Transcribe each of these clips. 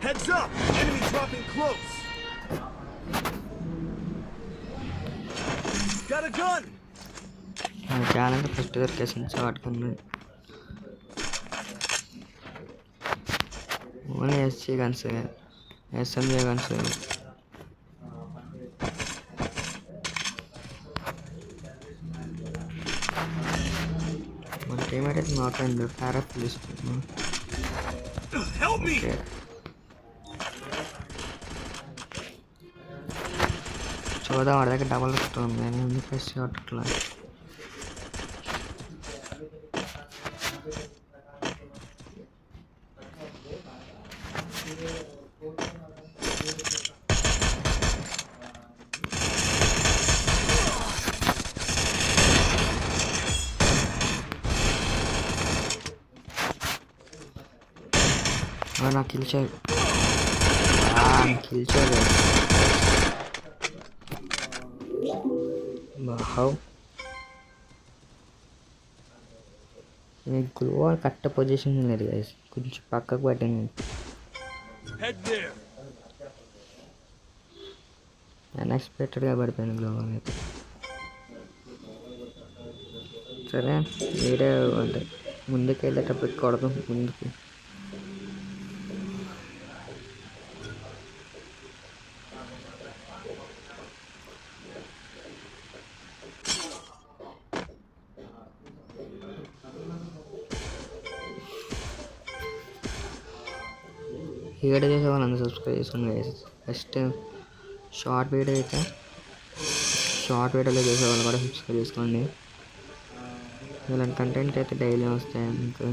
Heads up! Enemy dropping close! Got a gun! చాలా first దొరికేసింది short gun. Only SC guns, SMG guns. మన teammate అయితే మాట్లాడు para తీసుకుంటున్నాం. చూద్దాం వాడి దగ్గర డబల్ ఉంది. నేను ఎందుకు షార్ట్ అట్లా నాకు కిల్ చేయలేదు. గ్లో కరెక్ట్ పొజిషన్ లేదు గైస్, కొంచెం పక్కకు పట్టింది. అన్ఎక్స్పెక్టెడ్గా పడిపోయాను గ్లో అయితే. సరే మీరే అంటే ముందుకు వెళ్ళేటప్పుడు కొడదాం ముందుకు. వీడియో చేసే వాళ్ళు అందరూ సబ్స్క్రైబ్ చేసుకోండి. ఫస్ట్ షార్ట్ వీడియోలో చేసే వాళ్ళు కూడా సబ్స్క్రైబ్ చేసుకోండి. ఇలాంటి కంటెంట్ అయితే డైలీ వస్తాయి. మీకు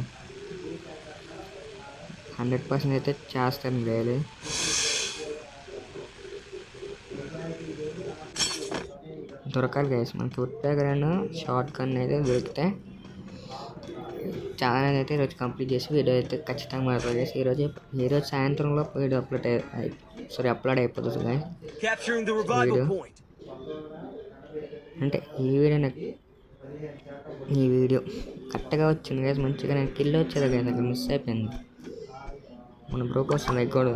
100% అయితే చేస్తాను డైలీ. దొరకాలి గైస్ మనకి. ఉట్టాగరాను షార్ట్ గన్ అయితే దొరికితే ఛానల్ అయితే ఈరోజు కంప్లీట్ చేసి వీడియో అయితే ఖచ్చితంగా మాట్లాడు చేసి ఈరోజు సాయంత్రంలో వీడియో అప్లోడ్ అయిపోతుంది వీడియో. అంటే ఈ వీడియో కరెక్ట్గా వచ్చింది గైస్, మంచిగా నేను కిల్ వచ్చేది కదా, మిస్ అయిపోయింది. మన బ్రో కోసం ఎగ్గోడు